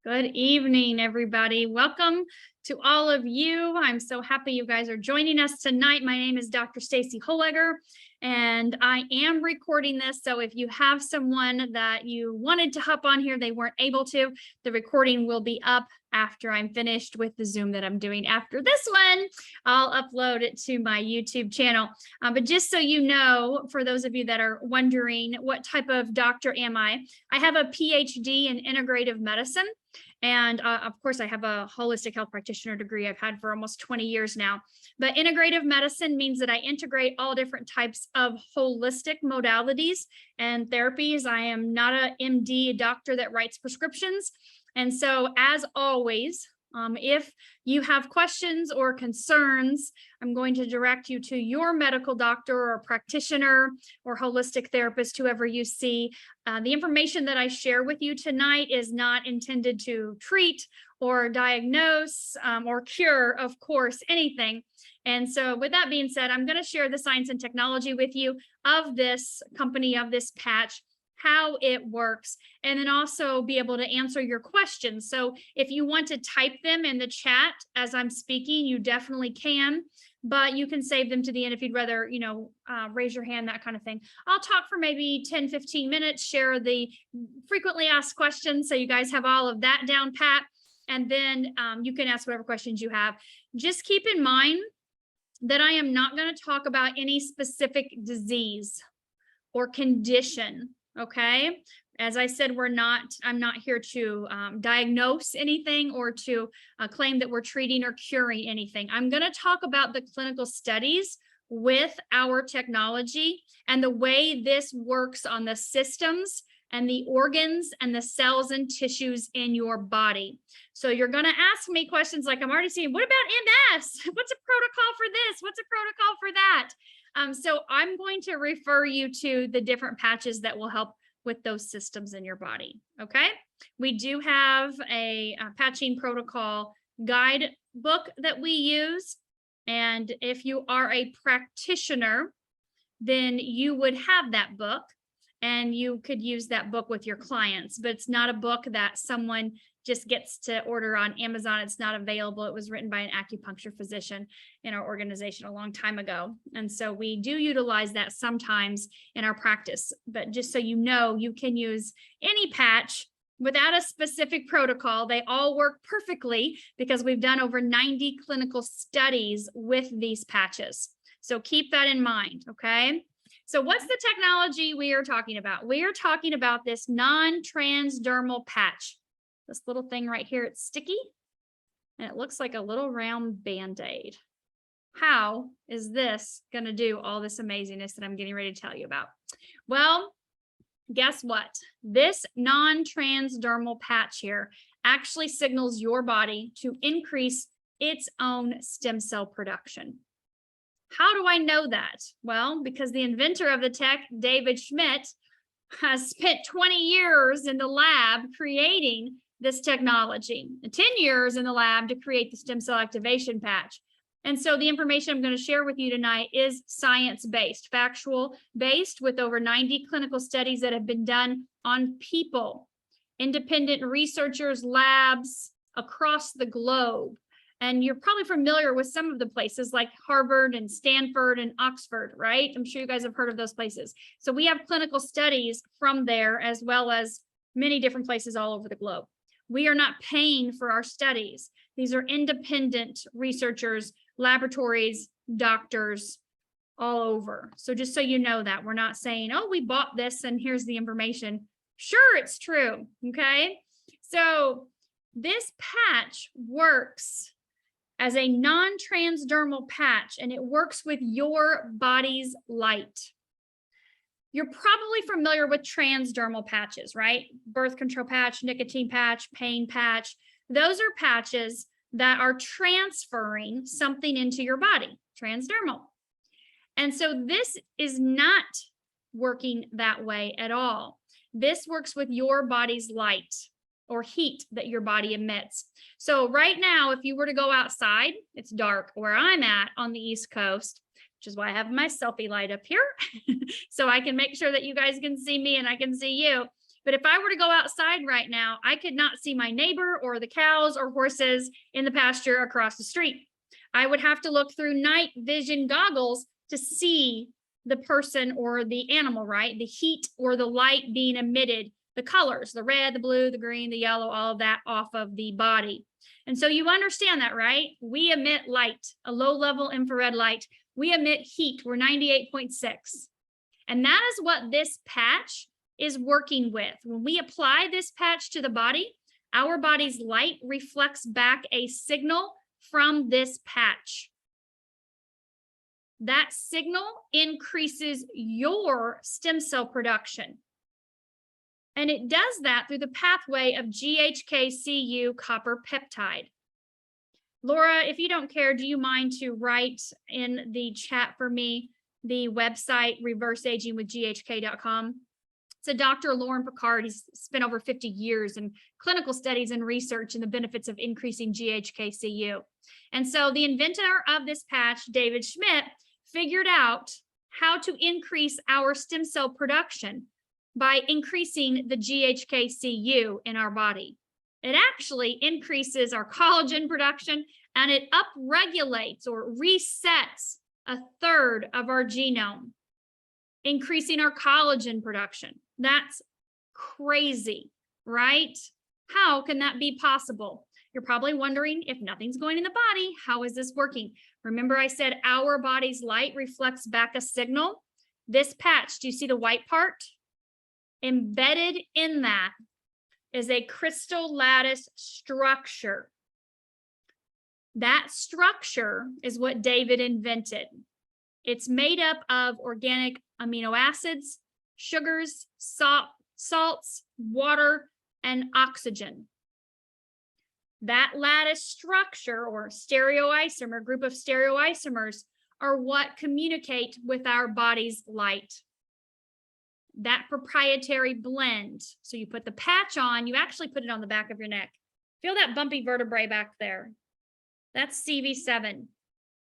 Good evening, everybody. Welcome to all of you. I'm so happy you guys are joining us tonight. My name is Dr. Stacy Holegger, and I am recording this. So if you have someone that you wanted to hop on here, they weren't able to, the recording will be up after I'm finished with the Zoom that I'm doing after this one. I'll upload it to my YouTube channel. But just so you know, for those of you that are wondering what type of doctor am I have a PhD in integrative medicine. And of course, I have a holistic health practitioner degree I've had for almost 20 years now. But integrative medicine means that I integrate all different types of holistic modalities and therapies. I am not a MD, a doctor that writes prescriptions. And so, as always, if you have questions or concerns, I'm going to direct you to your medical doctor or practitioner or holistic therapist, whoever you see. The information that I share with you tonight is not intended to treat or diagnose or cure, of course, anything. And so with that being said, I'm going to share the science and technology with you of this company, of this patch, how it works, and then also be able to answer your questions. So if you want to type them in the chat as I'm speaking, you definitely can, but you can save them to the end if you'd rather, raise your hand, that kind of thing. I'll talk for maybe 10, 15 minutes, share the frequently asked questions so you guys have all of that down pat, and then you can ask whatever questions you have. Just keep in mind that I am not going to talk about any specific disease or condition. Okay. As I said, I'm not here to diagnose anything or to claim that we're treating or curing anything. I'm going to talk about the clinical studies with our technology and the way this works on the systems and the organs and the cells and tissues in your body. So you're going to ask me questions like I'm already seeing, what about MS? What's a protocol for this? What's a protocol for that? So I'm going to refer you to the different patches that will help with those systems in your body. Okay. We do have a patching protocol guide book that we use. And if you are a practitioner, then you would have that book and you could use that book with your clients, but it's not a book that someone just gets to order on Amazon. It's not available. It was written by an acupuncture physician in our organization a long time ago. And so we do utilize that sometimes in our practice, but just so you know, you can use any patch without a specific protocol. They all work perfectly because we've done over 90 clinical studies with these patches. So keep that in mind, okay? So what's the technology we are talking about? We are talking about this non-transdermal patch. This little thing right here, it's sticky and it looks like a little round Band-Aid. How is this going to do all this amazingness that I'm getting ready to tell you about? Well, guess what? This non-transdermal patch here actually signals your body to increase its own stem cell production. How do I know that? Well, because the inventor of the tech, David Schmidt, has spent 20 years in the lab creating this technology, 10 years in the lab to create the stem cell activation patch. And so the information I'm going to share with you tonight is science-based, factual-based, with over 90 clinical studies that have been done on people, independent researchers, labs across the globe. And you're probably familiar with some of the places like Harvard and Stanford and Oxford, right? I'm sure you guys have heard of those places. So we have clinical studies from there as well as many different places all over the globe. We are not paying for our studies. These are independent researchers, laboratories, doctors all over. So just so you know that, we're not saying, oh, we bought this and here's the information. Sure, it's true, okay? So this patch works as a non-transdermal patch and it works with your body's light. You're probably familiar with transdermal patches, right? Birth control patch, nicotine patch, pain patch. Those are patches that are transferring something into your body, transdermal. And so this is not working that way at all. This works with your body's light or heat that your body emits. So right now, if you were to go outside, it's dark where I'm at on the East Coast, which is why I have my selfie light up here so I can make sure that you guys can see me and I can see you. But if I were to go outside right now, I could not see my neighbor or the cows or horses in the pasture across the street. I would have to look through night vision goggles to see the person or the animal, right? The heat or the light being emitted, the colors, the red, the blue, the green, the yellow, all of that off of the body. And so you understand that, right? We emit light, a low-level infrared light. We emit heat, we're 98.6. And that is what this patch is working with. When we apply this patch to the body, our body's light reflects back a signal from this patch. That signal increases your stem cell production. And it does that through the pathway of GHK-Cu copper peptide. Laura, if you don't care, do you mind to write in the chat for me the website reverseagingwithghk.com? So Dr. Lauren Picard, he's spent over 50 years in clinical studies and research in the benefits of increasing GHK-Cu. And so the inventor of this patch, David Schmidt, figured out how to increase our stem cell production by increasing the GHK-Cu in our body. It actually increases our collagen production, and it upregulates or resets a third of our genome, increasing our collagen production. That's crazy, right? How can that be possible? You're probably wondering, if nothing's going in the body, how is this working? Remember I said our body's light reflects back a signal? This patch, do you see the white part? Embedded in that is a crystal lattice structure. That structure is what David invented. It's made up of organic amino acids, sugars, salts, water, and oxygen. That lattice structure or stereoisomer, group of stereoisomers, are what communicate with our body's light. That proprietary blend. So you put the patch on, you actually put it on the back of your neck. Feel that bumpy vertebrae back there. That's CV7.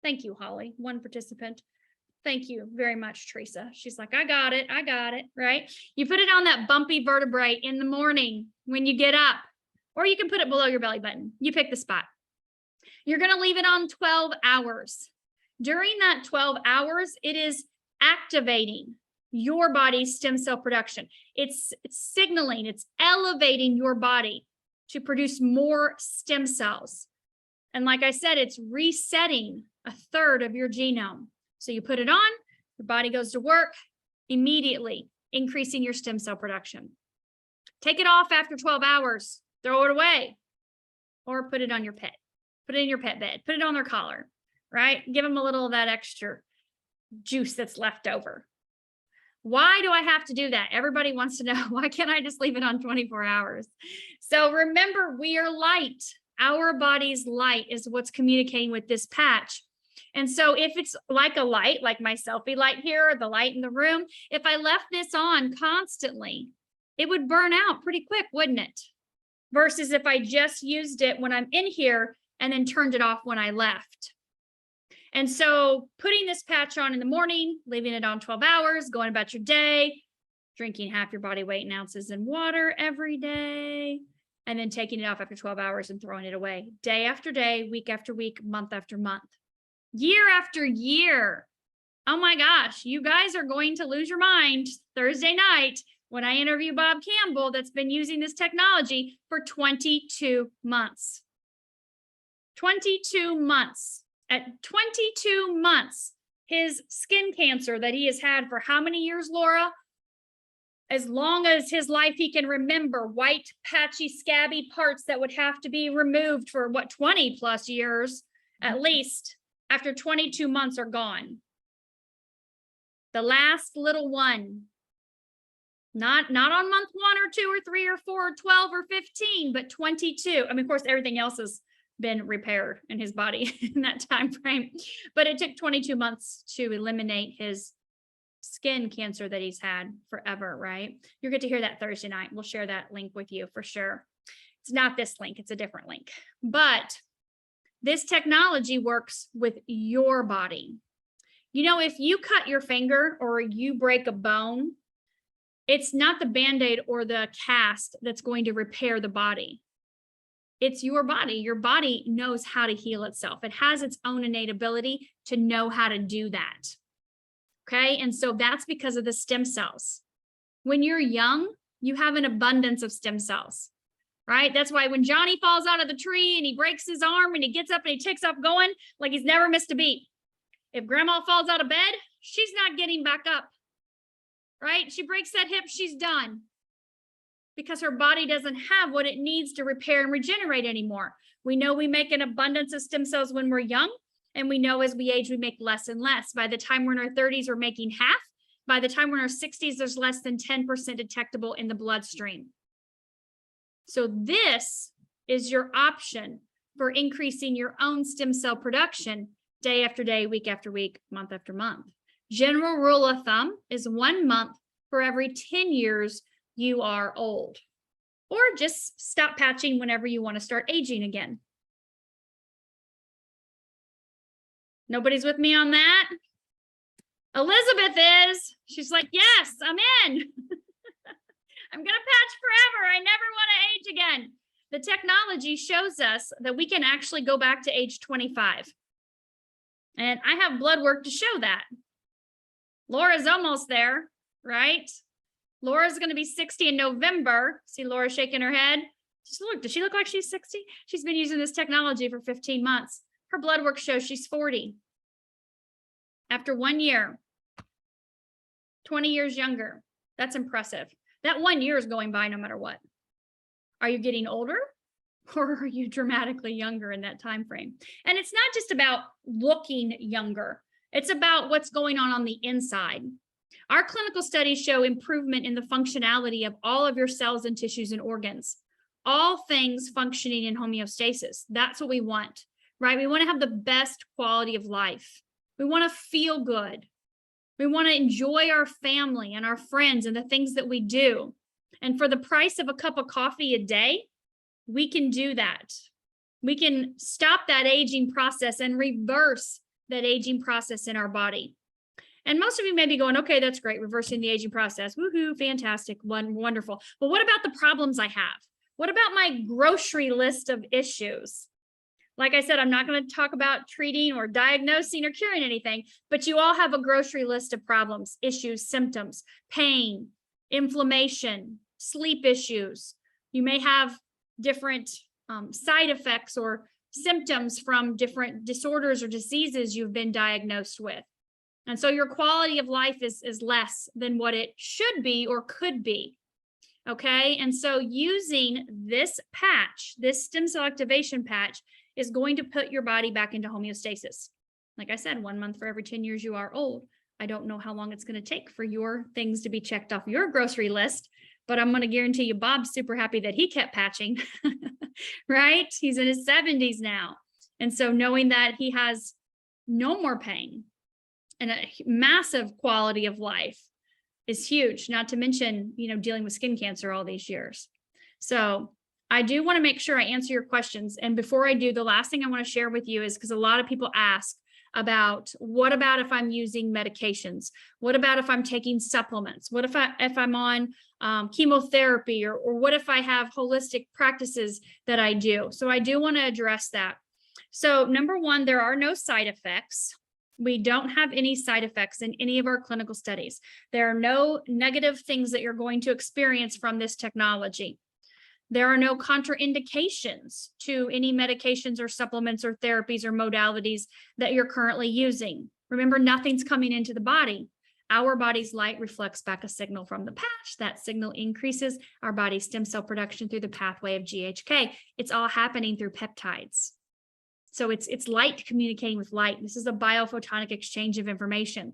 Thank you, Holly, one participant. Thank you very much, Teresa. She's like, I got it, right? You put it on that bumpy vertebrae in the morning when you get up, or you can put it below your belly button. You pick the spot. You're gonna leave it on 12 hours. During that 12 hours, it is activating your body's stem cell production. It's signaling, it's elevating your body to produce more stem cells. And like I said, it's resetting a third of your genome. So you put it on, your body goes to work, immediately increasing your stem cell production. Take it off after 12 hours, throw it away, or put it on your pet. Put it in your pet bed, put it on their collar, right? Give them a little of that extra juice that's left over. Why do I have to do that? Everybody wants to know, why can't I just leave it on 24 hours? So remember, we are light. Our body's light is what's communicating with this patch. And so if it's like a light, like my selfie light here, or the light in the room, if I left this on constantly, it would burn out pretty quick, wouldn't it? Versus if I just used it when I'm in here and then turned it off when I left. And so putting this patch on in the morning, leaving it on 12 hours, going about your day, drinking half your body weight in ounces in water every day, and then taking it off after 12 hours and throwing it away day after day, week after week, month after month, year after year. Oh my gosh, you guys are going to lose your mind Thursday night when I interview Bob Campbell, that's been using this technology for 22 months. 22 months. At 22 months, his skin cancer that he has had for how many years, Laura? As long as his life he can remember, white, patchy, scabby parts that would have to be removed for what, 20 plus years, at least, after 22 months are gone. The last little one, not on month 1 or 2 or 3 or 4 or 12 or 15, but 22. I mean, of course, everything else has been repaired in his body in that time frame, but it took 22 months to eliminate his skin cancer that he's had forever, right? You'll get to hear that Thursday night. We'll share that link with you for sure. It's not this link, it's a different link, but this technology works with your body. You know, if you cut your finger or you break a bone, It's not the Band-Aid or the cast that's going to repair the body. It's your body. Your body knows how to heal itself. It has its own innate ability to know how to do that. Okay. And so that's because of the stem cells. When you're young, you have an abundance of stem cells, right? That's why when Johnny falls out of the tree and he breaks his arm and he gets up and he takes up going like he's never missed a beat. If grandma falls out of bed, she's not getting back up, right? She breaks that hip, she's done, because her body doesn't have what it needs to repair and regenerate anymore. We know we make an abundance of stem cells when we're young, and we know as we age, we make less and less. By the time we're in our 30s, we're making half. By the time we're in our 60s, there's less than 10% detectable in the bloodstream. So this is your option for increasing your own stem cell production day after day, week after week, month after month. General rule of thumb is 1 month for every 10 years you are old, or just stop patching whenever you want to start aging again. Nobody's with me on that? Elizabeth is. She's like, yes, I'm in. I'm going to patch forever. I never want to age again. The technology shows us that we can actually go back to age 25. And I have blood work to show that. Laura's almost there, right? Laura's going to be 60 in November. See Laura shaking her head? Just look, does she look like she's 60? She's been using this technology for 15 months. Her blood work shows she's 40. After 1 year, 20 years younger. That's impressive. That 1 year is going by no matter what. Are you getting older, or are you dramatically younger in that time frame? And it's not just about looking younger. It's about what's going on the inside. Our clinical studies show improvement in the functionality of all of your cells and tissues and organs. All things functioning in homeostasis. That's what we want, right? We want to have the best quality of life. We want to feel good. We want to enjoy our family and our friends and the things that we do. And for the price of a cup of coffee a day, we can do that. We can stop that aging process and reverse that aging process in our body. And most of you may be going, okay, that's great, reversing the aging process. Woohoo, fantastic, wonderful. But what about the problems I have? What about my grocery list of issues? Like I said, I'm not going to talk about treating or diagnosing or curing anything, but you all have a grocery list of problems, issues, symptoms, pain, inflammation, sleep issues. You may have different side effects or symptoms from different disorders or diseases you've been diagnosed with. And so your quality of life is less than what it should be or could be. Okay. And so using this patch, this stem cell activation patch, is going to put your body back into homeostasis. Like I said, 1 month for every 10 years you are old. I don't know how long it's going to take for your things to be checked off your grocery list, but I'm going to guarantee you Bob's super happy that he kept patching, right? He's in his 70s now. And so knowing that he has no more pain and a massive quality of life is huge, not to mention, dealing with skin cancer all these years. So I do want to make sure I answer your questions. And before I do, the last thing I want to share with you is, because a lot of people ask about, what about if I'm using medications? What about if I'm taking supplements? What if I'm on chemotherapy, or what if I have holistic practices that I do? So I do want to address that. So number one, there are no side effects. We don't have any side effects in any of our clinical studies. There are no negative things that you're going to experience from this technology. There are no contraindications to any medications or supplements or therapies or modalities that you're currently using. Remember, nothing's coming into the body. Our body's light reflects back a signal from the patch. That signal increases our body's stem cell production through the pathway of GHK. It's all happening through peptides. So it's light communicating with light. This is a biophotonic exchange of information.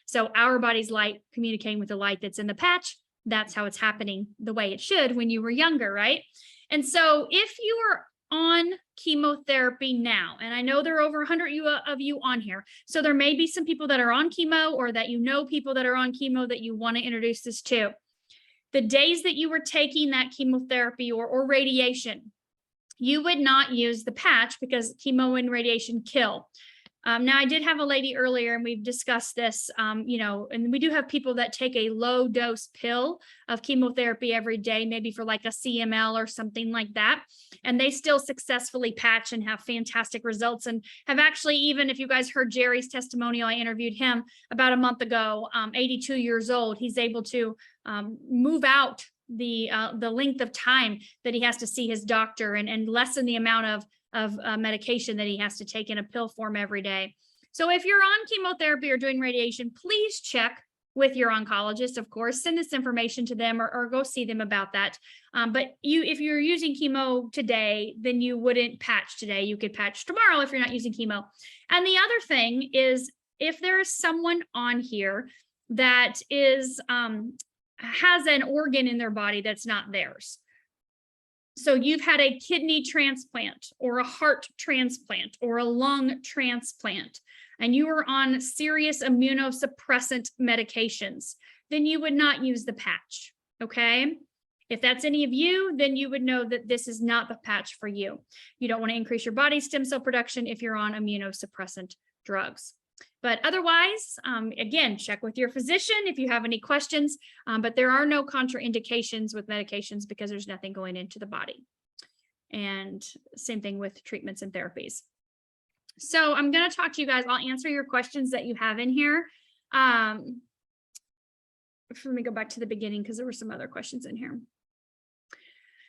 So our body's light communicating with the light that's in the patch. That's how it's happening the way it should when you were younger, right? And so if you are on chemotherapy now, and I know there are over 100 of you on here, so there may be some people that are on chemo, or that people that are on chemo that you want to introduce this to. The days that you were taking that chemotherapy or radiation, you would not use the patch, because chemo and radiation kill. Now, I did have a lady earlier, and we've discussed this, you know, and we do have people that take a low dose pill of chemotherapy every day, maybe for like a CML or something like that. And they still successfully patch and have fantastic results, and have actually, even if you guys heard Jerry's testimonial, I interviewed him about a month ago, 82 years old. He's able to move out the length of time that he has to see his doctor, and lessen the amount of medication that he has to take in a pill form every day. So if you're on chemotherapy or doing radiation, please check with your oncologist, of course. Send this information to them, or go see them about that. But if you're using chemo today, then you wouldn't patch today. You could patch tomorrow if you're not using chemo. And the other thing is, if there is someone on here that is has an organ in their body that's not theirs. So you've had a kidney transplant, or a heart transplant, or a lung transplant, and you are on serious immunosuppressant medications, then you would not use the patch, okay? If that's any of you, then you would know that this is not the patch for you. You don't want to increase your body's stem cell production if you're on immunosuppressant drugs. But otherwise, again, check with your physician if you have any questions, but there are no contraindications with medications because there's nothing going into the body. And same thing with treatments and therapies. So I'm going to talk to you guys. I'll answer your questions that you have in here. Let me go back to the beginning because there were some other questions in here.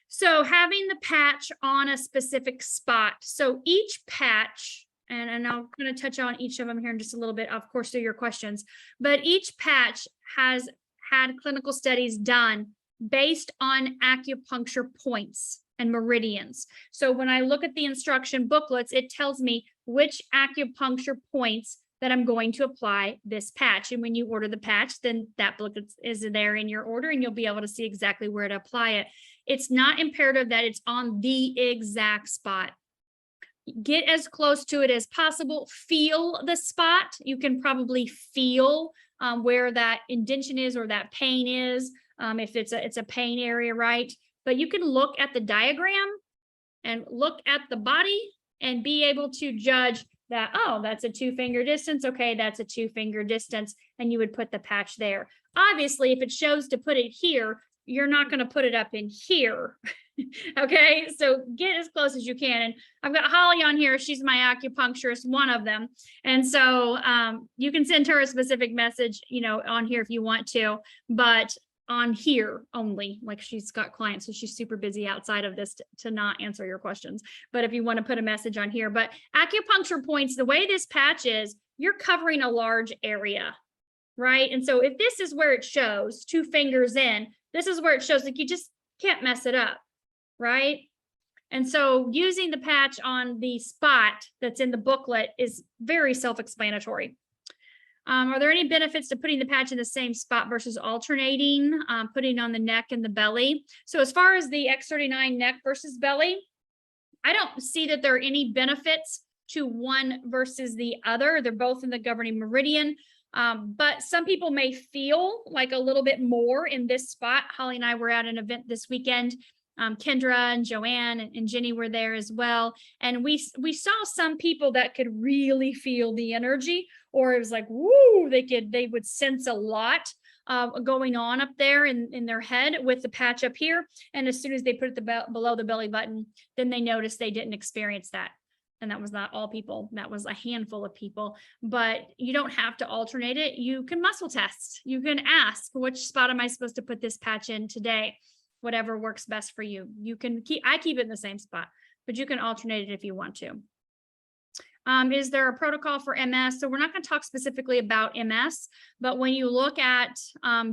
So having the patch on a specific spot. So each patch, and I'm going to touch on each of them here in just a little bit, of course, through your questions, but each patch has had clinical studies done based on acupuncture points and meridians. So when I look at the instruction booklets, it tells me which acupuncture points that I'm going to apply this patch. And when you order the patch, then that booklet is there in your order, and you'll be able to see exactly where to apply it. It's not imperative that it's on the exact spot. Get as close to it as possible. Feel the spot. You can probably feel where that indentation is, or that pain is, if it's a pain area, right? But you can look at the diagram and look at the body and be able to judge that, oh, that's a 2-finger distance. Okay, that's a 2-finger distance, and you would put the patch there. Obviously, if it shows to put it here, you're not going to put it up in here. Okay, so get as close as you can. And I've got Holly on here. She's my acupuncturist, one of them. And so you can send her a specific message, you know, on here if you want to, but on here only. Like, she's got clients, so she's super busy outside of this to not answer your questions. But if you want to put a message on here, but acupuncture points, the way this patch is, you're covering a large area, right? And so if this is where it shows 2 fingers in, this is where it shows, like, you just can't mess it up, right? And so using the patch on the spot that's in the booklet is very self-explanatory. Are there any benefits to putting the patch in the same spot versus alternating, putting on the neck and the belly? So as far as the X39 neck versus belly, I don't see that there are any benefits to one versus the other. They're both in the governing meridian. But some people may feel like a little bit more in this spot. Holly and I were at an event this weekend. Kendra and Joanne and Jenny were there as well. And we saw some people that could really feel the energy, or it was like, woo, they would sense a lot going on up there in their head with the patch up here. And as soon as they put it below the belly button, then they noticed they didn't experience that. And that was not all people. That was a handful of people. But you don't have to alternate it. You can muscle test. You can ask, which spot am I supposed to put this patch in today? Whatever works best for you. You can I keep it in the same spot, but you can alternate it if you want to. Is there a protocol for MS? So we're not going to talk specifically about MS, but when you look at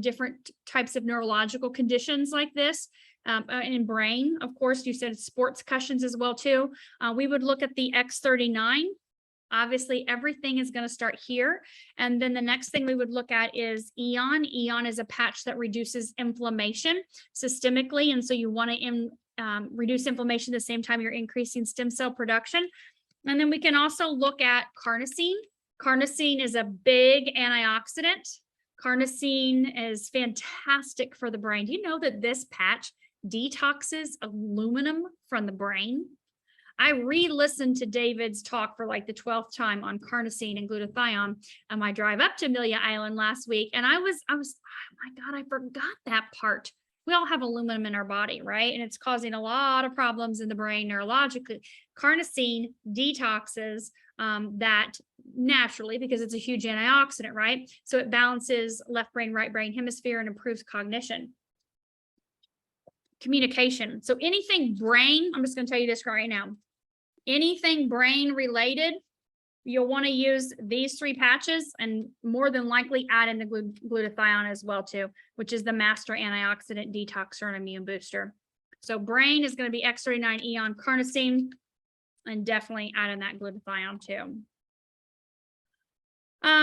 different types of neurological conditions like this, in brain, of course, you said sports concussions as well too. We would look at the X39. Obviously, everything is going to start here. And then the next thing we would look at is EON. EON is a patch that reduces inflammation systemically. And so you want to reduce inflammation at the same time you're increasing stem cell production. And then we can also look at carnosine. Carnosine is a big antioxidant. Carnosine is fantastic for the brain. Do you know that this patch detoxes aluminum from the brain? I re-listened to David's talk for like the 12th time on carnosine and glutathione on my drive up to Amelia Island last week. And I was, oh my God, I forgot that part. We all have aluminum in our body, right? And it's causing a lot of problems in the brain neurologically. Carnosine detoxes that naturally because it's a huge antioxidant, right? So it balances left brain, right brain hemisphere and improves cognition. Communication. So anything brain, I'm just going to tell you this right now. Anything brain related, you'll want to use these 3 patches and more than likely add in the glutathione as well too, which is the master antioxidant detoxer and immune booster. So brain is going to be X39E on carnosine and definitely add in that glutathione too.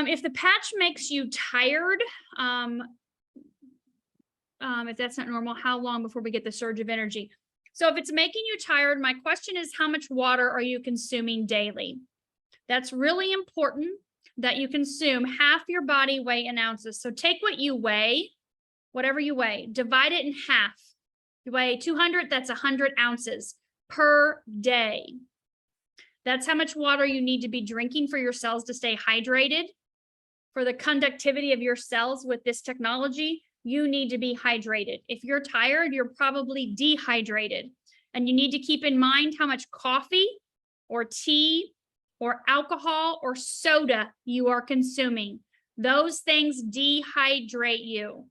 If the patch makes you tired, if that's not normal, how long before we get the surge of energy? So if it's making you tired, my question is, how much water are you consuming daily? That's really important that you consume half your body weight in ounces. So take what you weigh, whatever you weigh, divide it in half. You weigh 200, that's 100 ounces per day. That's how much water you need to be drinking for your cells to stay hydrated. For the conductivity of your cells with this technology, you need to be hydrated. If you're tired, you're probably dehydrated. And you need to keep in mind how much coffee or tea or alcohol or soda you are consuming. Those things dehydrate you.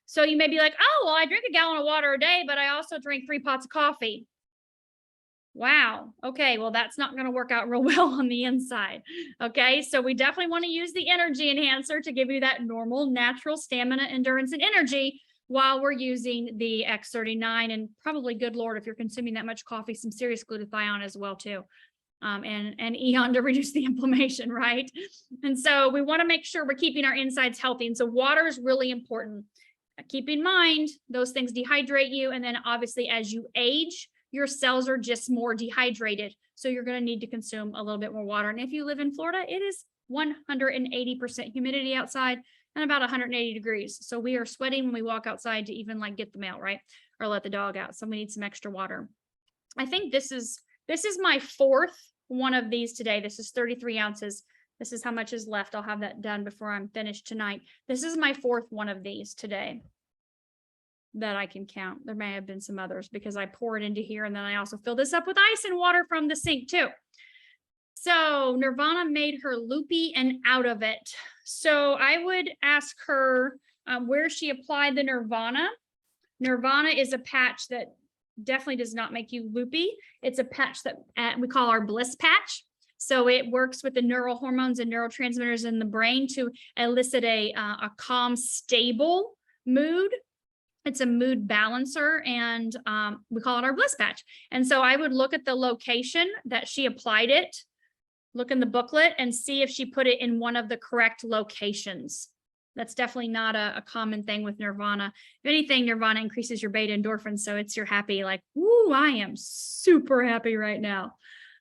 So you may be like, oh, well, I drink a gallon of water a day, but I also drink 3 pots of coffee. Wow. Okay. Well, that's not going to work out real well on the inside. Okay. So we definitely want to use the energy enhancer to give you that normal, natural stamina, endurance, and energy while we're using the X39. And probably, good Lord, if you're consuming that much coffee, some serious glutathione as well too. And Eon to reduce the inflammation, right? And so we want to make sure we're keeping our insides healthy. And so water is really important. Keep in mind, those things dehydrate you. And then obviously as you age, your cells are just more dehydrated. So you're going to need to consume a little bit more water. And if you live in Florida, it is 180% humidity outside and about 180 degrees. So we are sweating when we walk outside to even like get the mail, right? Or let the dog out. So we need some extra water. I think this is my 4th one of these today. This is 33 ounces. This is how much is left. I'll have that done before I'm finished tonight. This is my 4th one of these today that I can count. There may have been some others because I pour it into here. And then I also fill this up with ice and water from the sink too. So Nirvana made her loopy and out of it. So I would ask her where she applied the Nirvana. Nirvana is a patch that definitely does not make you loopy. It's a patch that we call our bliss patch. So it works with the neural hormones and neurotransmitters in the brain to elicit a calm, stable mood. It's a mood balancer, and we call it our bliss patch. And so I would look at the location that she applied it, look in the booklet and see if she put it in one of the correct locations. That's definitely not a common thing with Nirvana. If anything, Nirvana increases your beta endorphins. So it's you're happy, like, woo, I am super happy right now.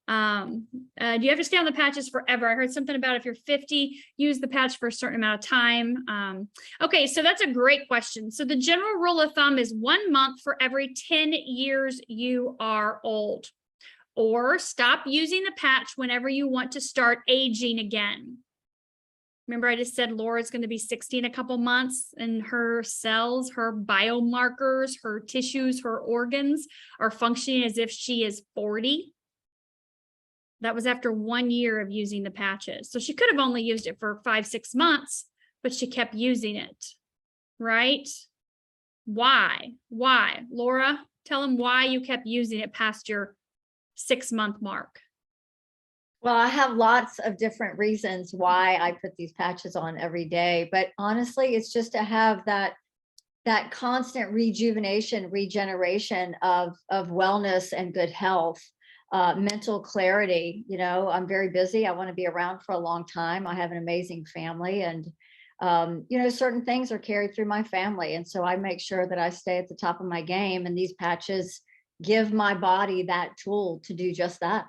Do you have to stay on the patches forever? I heard something about if you're 50, use the patch for a certain amount of time. Okay, so that's a great question. So the general rule of thumb is 1 month for every 10 years you are old, or stop using the patch whenever you want to start aging again. Remember, I just said Laura's going to be 60 in a couple months, and her cells, her biomarkers, her tissues, her organs are functioning as if she is 40. That was after 1 year of using the patches. So she could have only used it for 5-6 months, but she kept using it, right? Why? Laura, tell them why you kept using it past your 6-month mark. Well, I have lots of different reasons why I put these patches on every day, but honestly, it's just to have that constant rejuvenation, regeneration of wellness and good health. Mental clarity. You know, I'm very busy. I want to be around for a long time. I have an amazing family, and you know, certain things are carried through my family. And so I make sure that I stay at the top of my game, and these patches give my body that tool to do just that.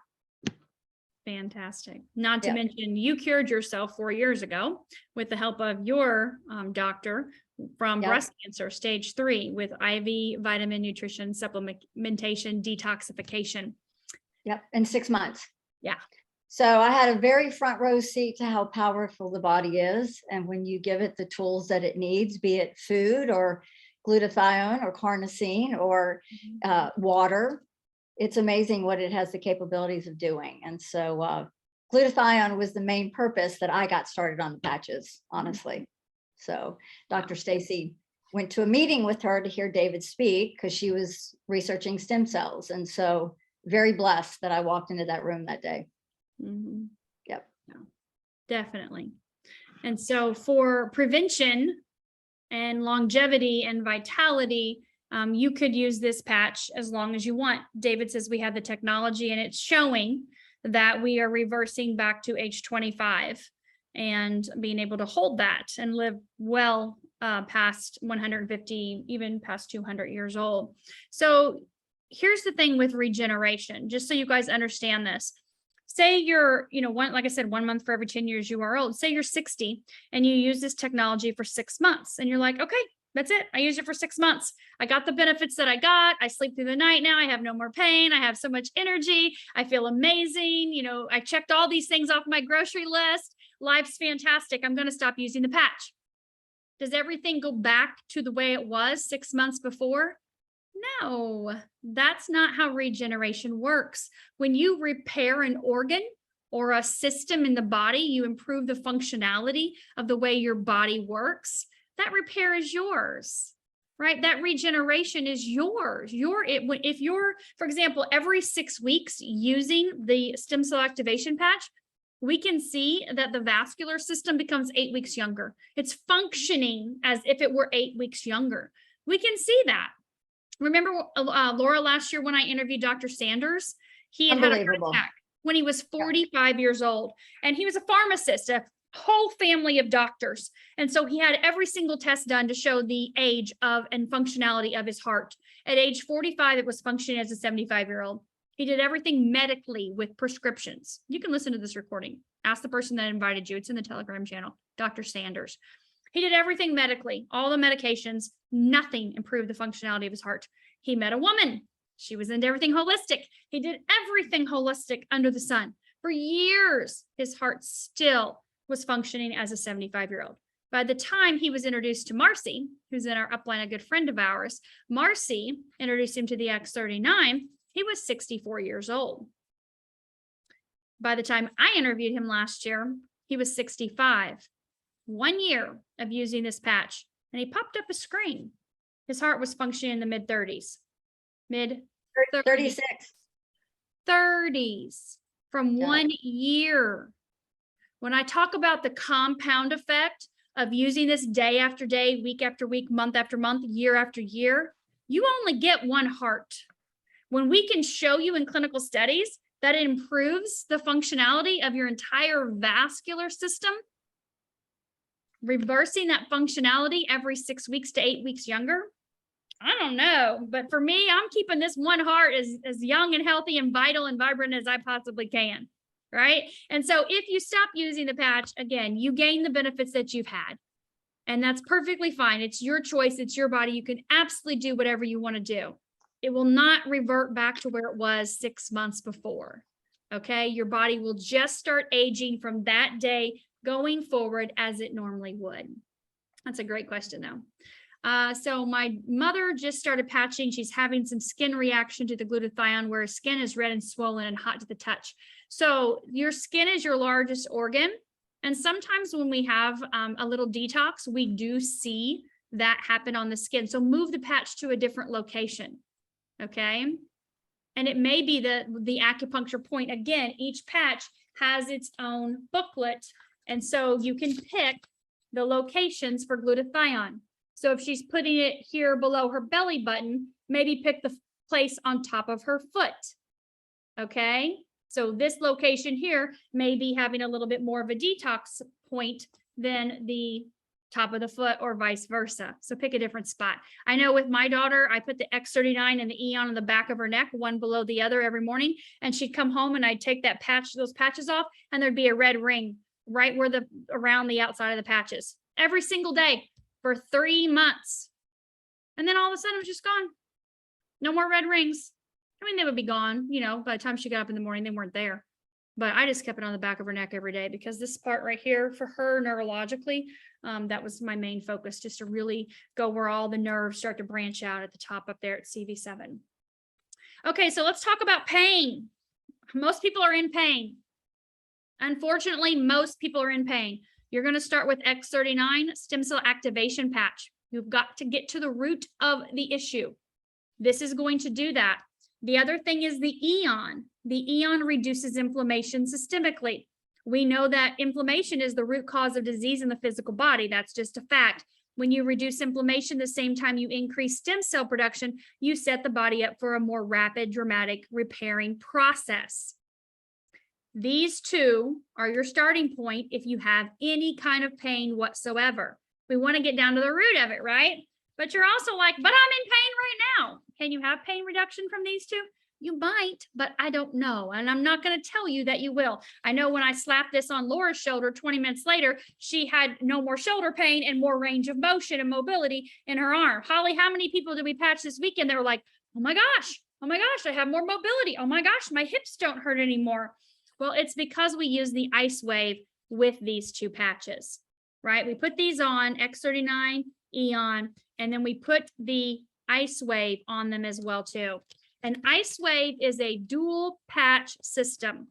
Fantastic. Not to mention, you cured yourself 4 years ago with the help of your doctor from breast cancer, stage 3, with IV vitamin nutrition supplementation detoxification. Yep. In 6 months. Yeah. So I had a very front row seat to how powerful the body is. And when you give it the tools that it needs, be it food or glutathione or carnosine or water, it's amazing what it has the capabilities of doing. And so glutathione was the main purpose that I got started on the patches, honestly. So Dr. Stacy went to a meeting with her to hear David speak because she was researching stem cells. And so very blessed that I walked into that room that day. Mm-hmm. Yep. Yeah, definitely. And so for prevention and longevity and vitality, you could use this patch as long as you want. David says we have the technology and it's showing that we are reversing back to age 25 and being able to hold that and live well past 150, even past 200 years old. So here's the thing with regeneration, just so you guys understand this. Say you're, like I said, 1 month for every 10 years you are old. Say you're 60 and you use this technology for 6 months and you're like, okay, that's it. I used it for 6 months. I got the benefits that I got. I sleep through the night now. I have no more pain. I have so much energy. I feel amazing. I checked all these things off my grocery list. Life's fantastic. I'm going to stop using the patch. Does everything go back to the way it was 6 months before? No, that's not how regeneration works. When you repair an organ or a system in the body, you improve the functionality of the way your body works. That repair is yours, right? That regeneration is yours. If you're, for example, every 6 weeks using the stem cell activation patch, we can see that the vascular system becomes 8 weeks younger. It's functioning as if it were 8 weeks younger. We can see that. Remember Laura last year when I interviewed Dr. Sanders? He had a heart attack when he was 45 years old, and he was a pharmacist, a whole family of doctors. And so he had every single test done to show the age of and functionality of his heart. At age 45, it was functioning as a 75-year-old. He did everything medically with prescriptions. You can listen to this recording. Ask the person that invited you. It's in the Telegram channel, Dr. Sanders. He did everything medically, all the medications, nothing improved the functionality of his heart. He met a woman. She was into everything holistic. He did everything holistic under the sun. For years, his heart still was functioning as a 75-year-old. By the time he was introduced to Marcy, who's in our upline, a good friend of ours, Marcy introduced him to the X39. He was 64 years old. By the time I interviewed him last year, he was 65. 1 year of using this patch, and he popped up a screen. His heart was functioning in the mid-30s. Mid-30s. 30s from 1 year. When I talk about the compound effect of using this day after day, week after week, month after month, year after year, you only get one heart. When we can show you in clinical studies that it improves the functionality of your entire vascular system, reversing that functionality every 6 weeks to 8 weeks younger, I don't know. But for me, I'm keeping this one heart as young and healthy and vital and vibrant as I possibly can, right? And so if you stop using the patch, again, you gain the benefits that you've had. And that's perfectly fine. It's your choice. It's your body. You can absolutely do whatever you want to do. It will not revert back to where it was 6 months before, okay? Your body will just start aging from that day going forward as it normally would. That's a great question though. So my mother just started patching. She's having some skin reaction to the glutathione where her skin is red and swollen and hot to the touch. So your skin is your largest organ. And sometimes when we have a little detox, we do see that happen on the skin. So move the patch to a different location, okay? And it may be the acupuncture point. Again, each patch has its own booklet. And so you can pick the locations for glutathione. So if she's putting it here below her belly button, maybe pick the place on top of her foot. Okay. So this location here may be having a little bit more of a detox point than the top of the foot or vice versa. So pick a different spot. I know with my daughter, I put the X39 and the Eon on the back of her neck, one below the other every morning. And she'd come home and I'd take that patch, those patches off, and there'd be a red ring right where around the outside of the patches every single day for 3 months. And then all of a sudden it was just gone. No more red rings. I mean, they would be gone, you know, by the time she got up in the morning, they weren't there. But I just kept it on the back of her neck every day because this part right here for her neurologically, that was my main focus, just to really go where all the nerves start to branch out at the top up there at CV7. Okay, so let's talk about pain. Most people are in pain. Unfortunately, most people are in pain. You're going to start with X39 stem cell activation patch. You've got to get to the root of the issue. This is going to do that. The other thing is the Eon. The Eon reduces inflammation systemically. We know that inflammation is the root cause of disease in the physical body. That's just a fact. When you reduce inflammation, the same time you increase stem cell production, you set the body up for a more rapid, dramatic repairing process. These two are your starting point if you have any kind of pain whatsoever. We want to get down to the root of it, right? But you're also like, but I'm in pain right now. Can you have pain reduction from these two? You might, but I don't know. And I'm not going to tell you that you will. I know when I slapped this on Laura's shoulder 20 minutes later, she had no more shoulder pain and more range of motion and mobility in her arm. Holly, how many people did we patch this weekend? They were like, oh my gosh, I have more mobility. Oh my gosh, my hips don't hurt anymore. Well, it's because we use the ice wave with these two patches, right? We put these on, X39, Eon, and then we put the ice wave on them as well too. An ice wave is a dual patch system.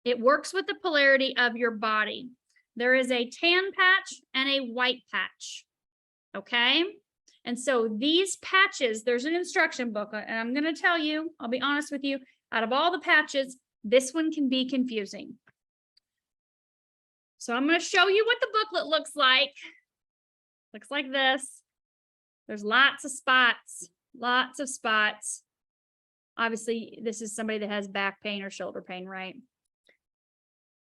It works with the polarity of your body. There is a tan patch and a white patch, okay? And so these patches, there's an instruction booklet, and I'm going to tell you, I'll be honest with you, out of all the patches, this one can be confusing. So I'm going to show you what the booklet looks like. Looks like this. There's lots of spots. Lots of spots. Obviously, this is somebody that has back pain or shoulder pain, right?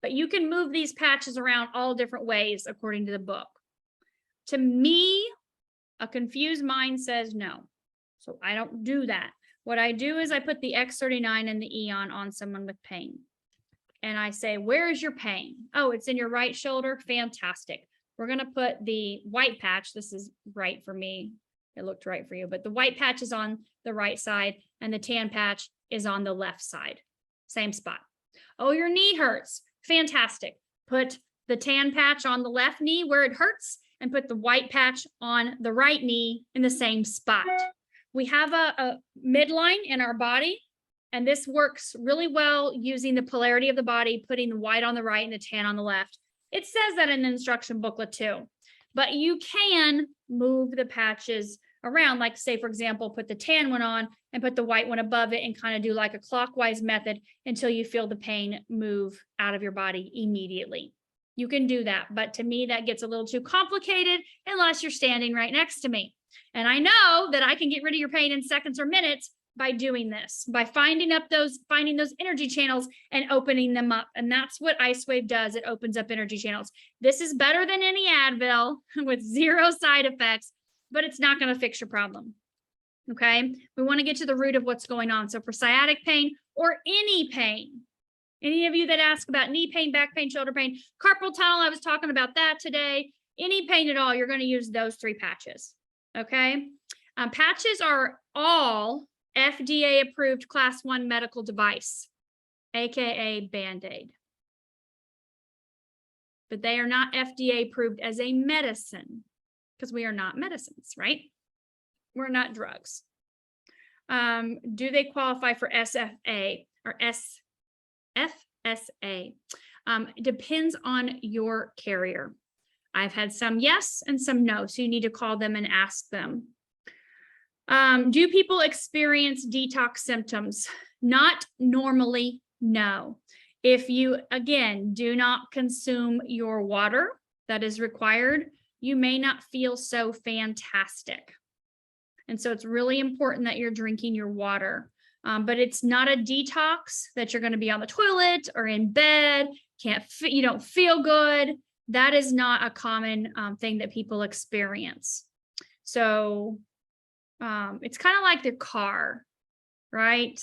But you can move these patches around all different ways according to the book. To me, a confused mind says no. So I don't do that. What I do is I put the X39 and the Eon on someone with pain. And I say, where is your pain? Oh, it's in your right shoulder. Fantastic. We're going to put the white patch. This is right for me. It looked right for you, but the white patch is on the right side and the tan patch is on the left side. Same spot. Oh, your knee hurts. Fantastic. Put the tan patch on the left knee where it hurts and put the white patch on the right knee in the same spot. We have a midline in our body, and this works really well using the polarity of the body, putting the white on the right and the tan on the left. It says that in the instruction booklet too. But you can move the patches around, like say, for example, put the tan one on and put the white one above it and kind of do like a clockwise method until you feel the pain move out of your body immediately. You can do that. But to me, that gets a little too complicated unless you're standing right next to me. And I know that I can get rid of your pain in seconds or minutes by doing this, by finding those energy channels and opening them up. And that's what Ice Wave does. It opens up energy channels. This is better than any Advil with 0 side effects, but it's not going to fix your problem. Okay. We want to get to the root of what's going on. So for sciatic pain or any pain, any of you that ask about knee pain, back pain, shoulder pain, carpal tunnel, I was talking about that today. Any pain at all, you're going to use those 3 patches. Okay. Patches are all FDA approved class 1 medical device, AKA Band-Aid. But they are not FDA approved as a medicine because we are not medicines, right? We're not drugs. Do they qualify for SFA or FSA? It depends on your carrier. I've had some yes and some no, so you need to call them and ask them. Do people experience detox symptoms? Not normally, no. If you, again, do not consume your water that is required, you may not feel so fantastic. And so it's really important that you're drinking your water. But it's not a detox that you're going to be on the toilet or in bed, you don't feel good. That is not a common thing that people experience. So it's kind of like the car, right?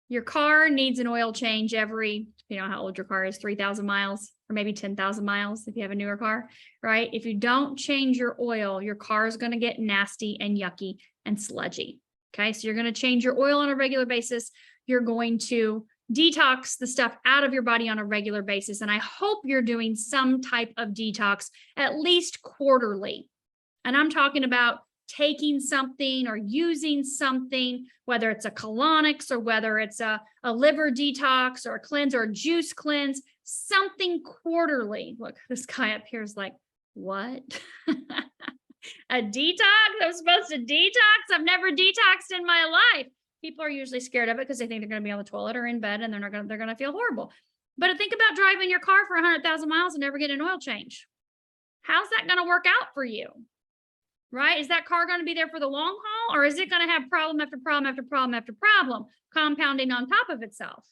Your car needs an oil change every, you know how old your car is, 3,000 miles or maybe 10,000 miles if you have a newer car, right? If you don't change your oil, your car is going to get nasty and yucky and sludgy. Okay, so you're going to change your oil on a regular basis. You're going to detox the stuff out of your body on a regular basis. And I hope you're doing some type of detox at least quarterly. And I'm talking about taking something or using something, whether it's a colonics or whether it's a liver detox or a cleanse or a juice cleanse, something quarterly. Look, this guy up here is like, what? A detox? I'm supposed to detox? I've never detoxed in my life. People are usually scared of it because they think they're going to be on the toilet or in bed and they're going to feel horrible. But think about driving your car for 100,000 miles and never getting an oil change. How's that going to work out for you? Right? Is that car going to be there for the long haul, or is it going to have problem after problem after problem after problem, compounding on top of itself?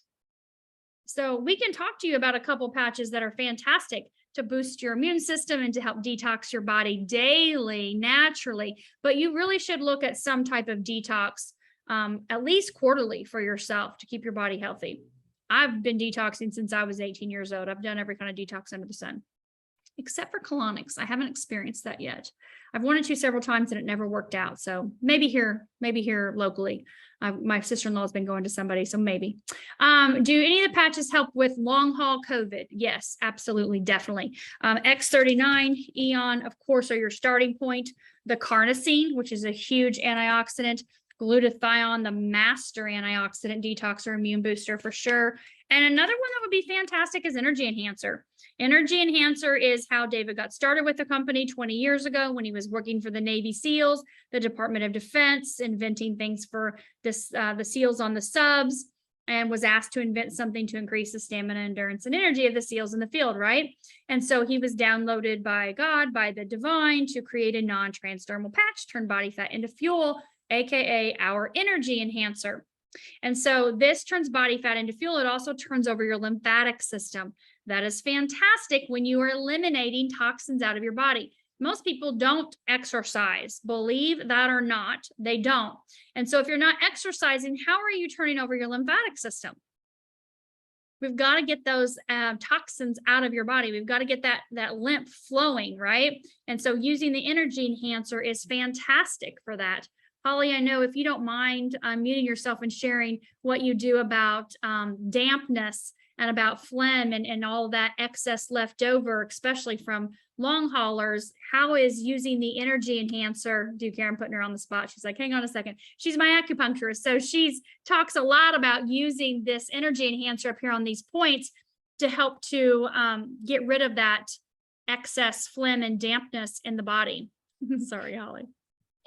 So we can talk to you about a couple patches that are fantastic to boost your immune system and to help detox your body daily, naturally. But you really should look at some type of detox, at least quarterly for yourself to keep your body healthy. I've been detoxing since I was 18 years old. I've done every kind of detox under the sun, except for colonics. I haven't experienced that yet. I've wanted to several times and it never worked out. So maybe here locally. My sister-in-law has been going to somebody, so maybe. Do any of the patches help with long haul COVID? Yes, absolutely, definitely. X39, Eon, of course, are your starting point. The carnosine, which is a huge antioxidant. Glutathione, the master antioxidant detoxer, immune booster for sure. And another one that would be fantastic is energy enhancer. Energy enhancer is how David got started with the company 20 years ago when he was working for the Navy SEALs, the Department of Defense, inventing things for this, the SEALs on the subs, and was asked to invent something to increase the stamina, endurance, and energy of the SEALs in the field, right? And so he was downloaded by God, by the divine, to create a non-transdermal patch, turn body fat into fuel, AKA our energy enhancer. And so this turns body fat into fuel. It also turns over your lymphatic system. That is fantastic when you are eliminating toxins out of your body. Most people don't exercise, believe that or not, they don't. And so if you're not exercising, how are you turning over your lymphatic system? We've got to get those toxins out of your body. We've got to get that lymph flowing, right? And so using the energy enhancer is fantastic for that. Holly, I know if you don't mind muting yourself and sharing what you do about dampness and about phlegm and all that excess left over, especially from long haulers, how is using the energy enhancer? I'm putting her on the spot. She's like, hang on a second. She's my acupuncturist. So she's talks a lot about using this energy enhancer up here on these points to help to get rid of that excess phlegm and dampness in the body. Sorry, Holly.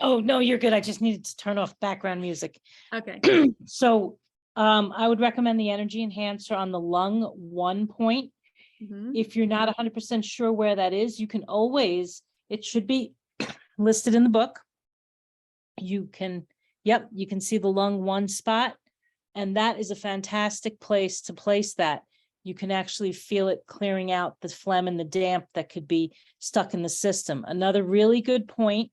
Oh, no, you're good. I just needed to turn off background music. Okay. So I would recommend the energy enhancer on the lung 1 point. Mm-hmm. If you're not 100% sure where that is, you can always, it should be listed in the book. You can see the lung 1 spot, and that is a fantastic place to place that. You can actually feel it clearing out the phlegm and the damp that could be stuck in the system. Another really good point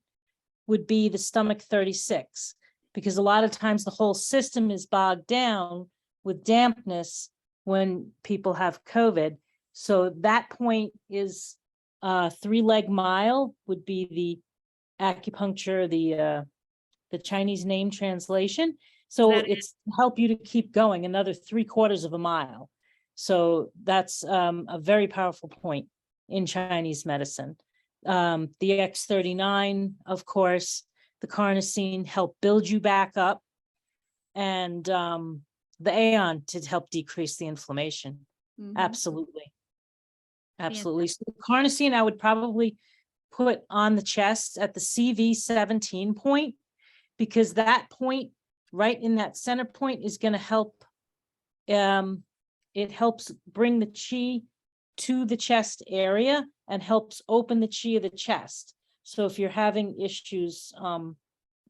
would be the stomach 36, because a lot of times the whole system is bogged down with dampness when people have COVID. So that point is 3-leg mile would be the acupuncture, the Chinese name translation. So it's to help you to keep going another 3/4 of a mile. So that's a very powerful point in Chinese medicine. The X39, of course, the carnosine help build you back up, and the Aeon to help decrease the inflammation. Mm-hmm. Absolutely. So the carnosine I would probably put on the chest at the CV17 point, because that point right in that center point is going to help. It helps bring the chi to the chest area and helps open the chi of the chest. So if you're having issues on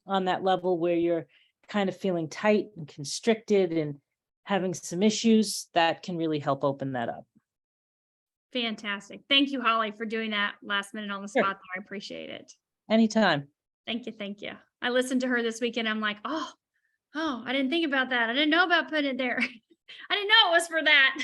that level where you're kind of feeling tight and constricted and having some issues, that can really help open that up. Fantastic. Thank you, Holly, for doing that last minute on the spot. I appreciate it. Anytime. Thank you. Thank you. I listened to her this weekend. I'm like, oh, I didn't think about that. I didn't know about putting it there. I didn't know it was for that.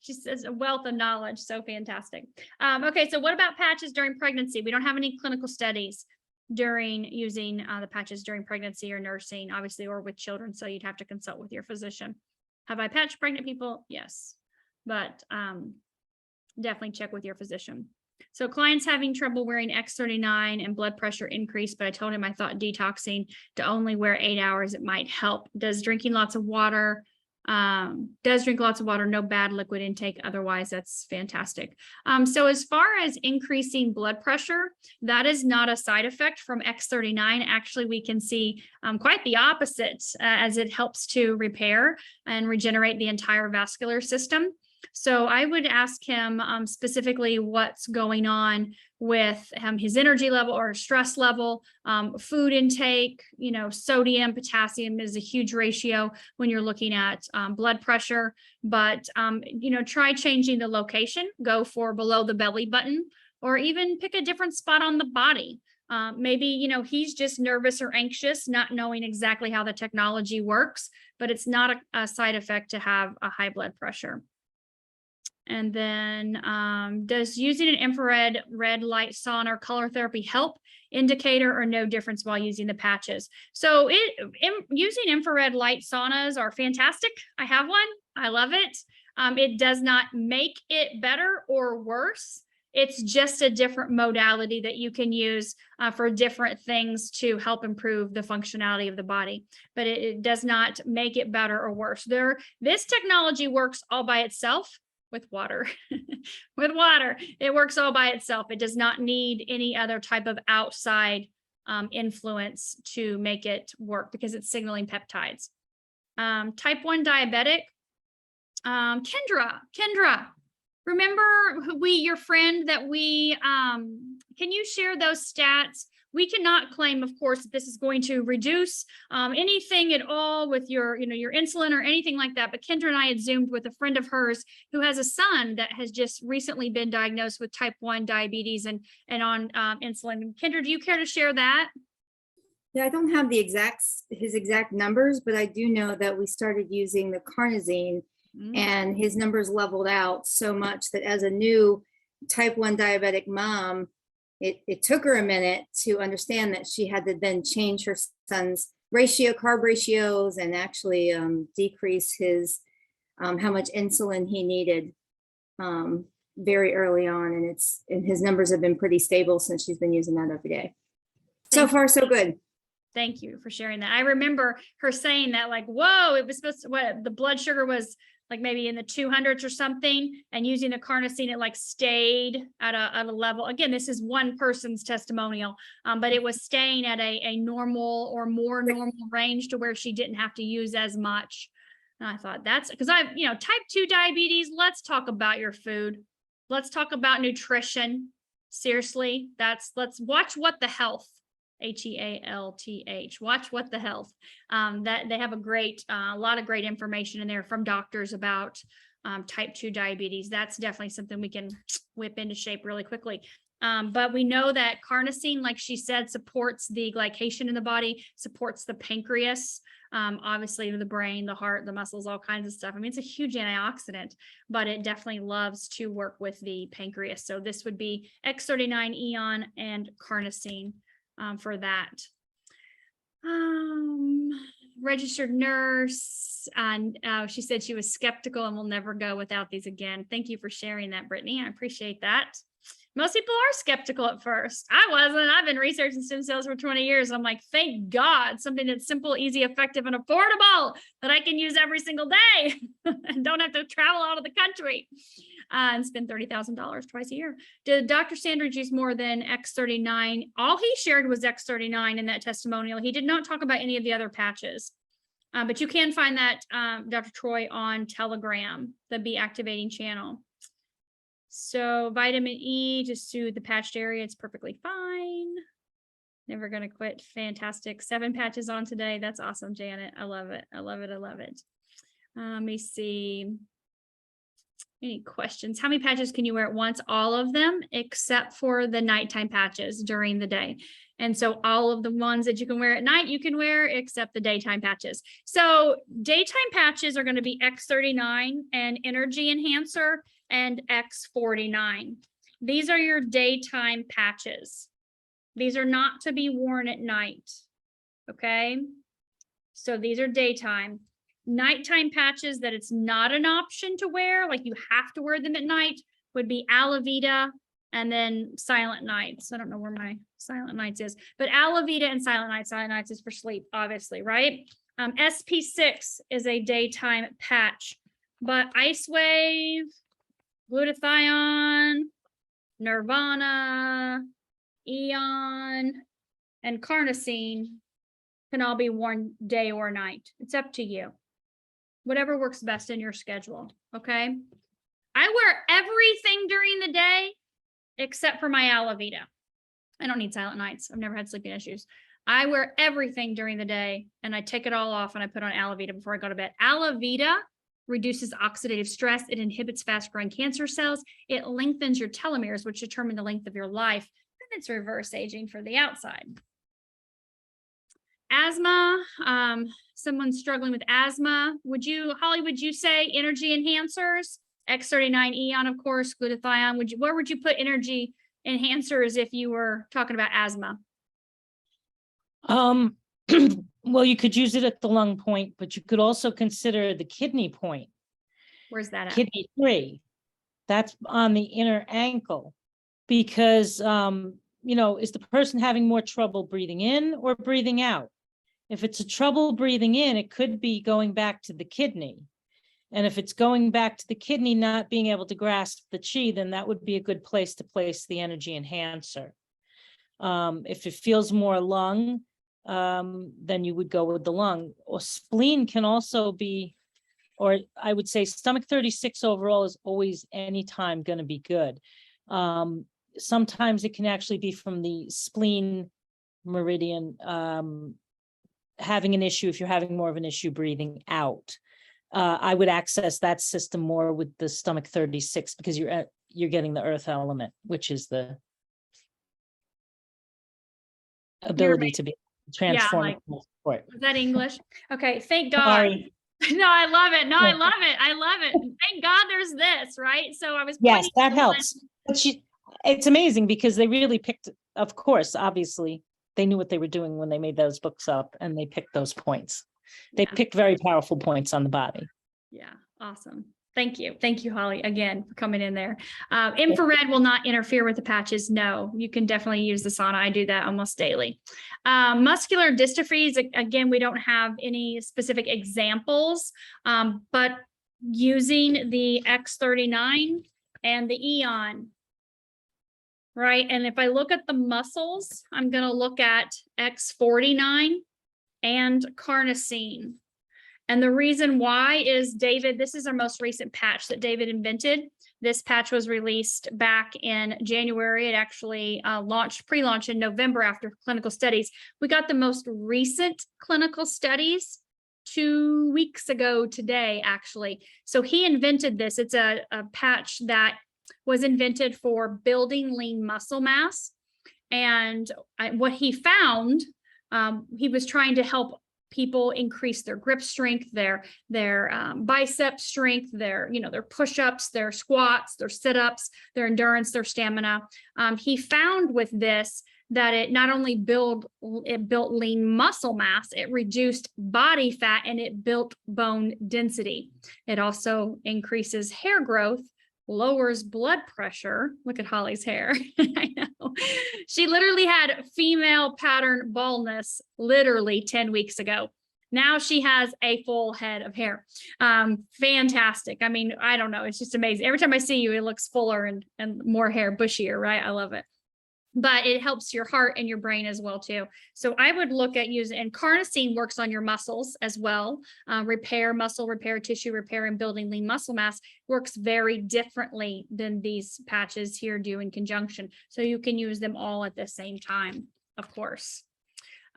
She says a wealth of knowledge. So fantastic. Okay. So what about patches during pregnancy? We don't have any clinical studies. during using the patches during pregnancy or nursing, obviously, or with children. So you'd have to consult with your physician. Have I patched pregnant people? Yes, but definitely check with your physician. So clients having trouble wearing X39 and blood pressure increased, but I told him I thought detoxing to only wear 8 hours, it might help. Does drink lots of water, no bad liquid intake. Otherwise, that's fantastic. So as far as increasing blood pressure, that is not a side effect from X39. Actually, we can see quite the opposite as it helps to repair and regenerate the entire vascular system. So I would ask him specifically what's going on with his energy level or stress level, food intake, sodium, potassium is a huge ratio when you're looking at blood pressure, but, try changing the location, go for below the belly button, or even pick a different spot on the body. Maybe, he's just nervous or anxious, not knowing exactly how the technology works, but it's not a side effect to have a high blood pressure. And then does using an infrared red light sauna or color therapy help? Indicator or no difference while using the patches? So using infrared light saunas are fantastic. I have one. I love it. It does not make it better or worse. It's just a different modality that you can use for different things to help improve the functionality of the body, but it does not make it better or worse. This technology works all by itself. With water, it works all by itself. It does not need any other type of outside influence to make it work because it's signaling peptides. Type 1 diabetic, Kendra, remember your friend that can you share those stats? We cannot claim, of course, that this is going to reduce anything at all with your insulin or anything like that. But Kendra and I had Zoomed with a friend of hers who has a son that has just recently been diagnosed with type 1 diabetes and on insulin. Kendra, do you care to share that? Yeah, I don't have his exact numbers, but I do know that we started using the carnosine and his numbers leveled out so much that as a new type 1 diabetic mom, it took her a minute to understand that she had to then change her son's carb ratios and actually decrease his how much insulin he needed very early on. And his numbers have been pretty stable since she's been using that every day. So far, so good. Thank you for sharing that. I remember her saying that, like, whoa, it was supposed to, the blood sugar was like maybe in the 200s or something, and using the carnosine, it like stayed at a level. Again, this is one person's testimonial, but it was staying at a normal or more normal range to where she didn't have to use as much. And I thought that's because type 2 diabetes, let's talk about your food. Let's talk about nutrition. Seriously, let's watch What the Health. HEALTH. Watch What the Health. That they have a lot of great information in there from doctors about type 2 diabetes. That's definitely something we can whip into shape really quickly. But we know that carnosine, like she said, supports the glycation in the body, supports the pancreas, obviously the brain, the heart, the muscles, all kinds of stuff. I mean, it's a huge antioxidant, but it definitely loves to work with the pancreas. So this would be X39, Eon, and carnosine. For that. Registered nurse, and she said she was skeptical and will never go without these again. Thank you for sharing that, Brittany. I appreciate that. Most people are skeptical at first. I wasn't. I've been researching stem cells for 20 years. I'm like, thank God, something that's simple, easy, effective, and affordable that I can use every single day and don't have to travel out of the country and spend $30,000 twice a year. Did Dr. Sanders use more than X39? All he shared was X39 in that testimonial. He did not talk about any of the other patches. But you can find that, Dr. Troy, on Telegram, the Be Activating channel. So vitamin E to soothe the patched area. It's perfectly fine. Never going to quit. Fantastic. 7 patches on today. That's awesome, Janet. I love it. I love it. I love it. Let me see. Any questions? How many patches can you wear at once? All of them, except for the nighttime patches during the day. And so all of the ones that you can wear at night, you can wear, except the daytime patches. So daytime patches are going to be X39 and Energy Enhancer and X49. These are your daytime patches. These are not to be worn at night. Okay. So these are daytime. Nighttime patches that it's not an option to wear, like you have to wear them at night, would be Alavita and then Silent Nights. I don't know where my Silent Nights is, but Alavita and Silent Nights is for sleep, obviously, right? SP6 is a daytime patch, but Icewave, glutathione, Nirvana, Eon, and Carnosine can all be worn day or night. It's up to you. Whatever works best in your schedule, okay? I wear everything during the day except for my Alavita. I don't need Silent Nights. I've never had sleeping issues. I wear everything during the day and I take it all off and I put on Alavita before I go to bed. Alavita reduces oxidative stress. It inhibits fast-growing cancer cells. It lengthens your telomeres, which determine the length of your life. And it's reverse aging for the outside. Asthma, someone struggling with asthma. Holly, would you say energy enhancers? X39 Eon, of course, glutathione. Where would you put energy enhancers if you were talking about asthma? Well, you could use it at the lung point, but you could also consider the kidney point. Where's that at? Kidney 3. That's on the inner ankle because, is the person having more trouble breathing in or breathing out? If it's a trouble breathing in, it could be going back to the kidney. And if it's going back to the kidney, not being able to grasp the chi, then that would be a good place to place the energy enhancer. If it feels more lung, then you would go with the lung. Or spleen can also be, or I would say stomach 36 overall is always anytime going to be good. Sometimes it can actually be from the spleen meridian, having an issue if you're having more of an issue breathing out. I would access that system more with the stomach 36 because you're getting the earth element, which is the ability to be transformed. Was that English? Okay, thank God. Sorry. No, I love it. No, I love it. I love it. Thank God there's this, right? So I was Yes, that helps. But it's amazing because they really picked, of course, obviously, they knew what they were doing when they made those books up and they picked those points. They picked very powerful points on the body. Yeah, awesome. Thank you. Thank you, Holly, again, for coming in there. Infrared will not interfere with the patches. No, you can definitely use the sauna. I do that almost daily. Muscular dystrophies, again, we don't have any specific examples, but using the X39 and the Eon, right? And if I look at the muscles, I'm going to look at X49 and carnosine. And the reason why is David, this is our most recent patch that David invented. This patch was released back in January. It actually pre-launched in November after clinical studies. We got the most recent clinical studies 2 weeks ago today, actually. So he invented this. It's a patch that was invented for building lean muscle mass. And what he found, he was trying to help people increase their grip strength, their bicep strength, their push-ups, their squats, their sit-ups, their endurance, their stamina. He found with this that it not only built lean muscle mass, it reduced body fat and it built bone density. It also increases hair growth, lowers blood pressure. Look at Holly's hair. I know. She literally had female pattern baldness literally 10 weeks ago. Now she has a full head of hair. Fantastic. I mean, I don't know. It's just amazing. Every time I see you, it looks fuller and more hair, bushier, right? I love it. But it helps your heart and your brain as well too. So I would look at using, and carnosine works on your muscles as well. Muscle repair, tissue repair, and building lean muscle mass works very differently than these patches here do in conjunction. So you can use them all at the same time, of course.